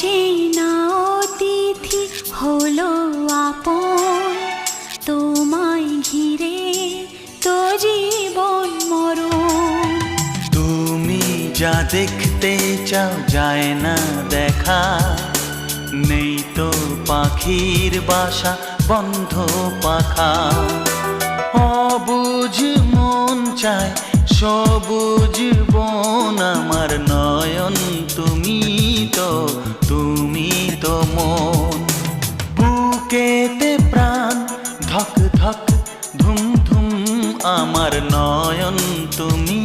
অচেনা অতিথি হলো আপন, তোমায় ঘিরে তো জীবন মরণ। তুমি যা দেখতে চাও যায় না দেখা, নেই তো পাখির বাসা বন্ধ পাখা। অবুঝ মন চায় সবুজ বন, আমার নয়ন তুমি তো মন। বুকেতে প্রাণ ধক ধক ধুম ধুম, আমার নয়ন তুমি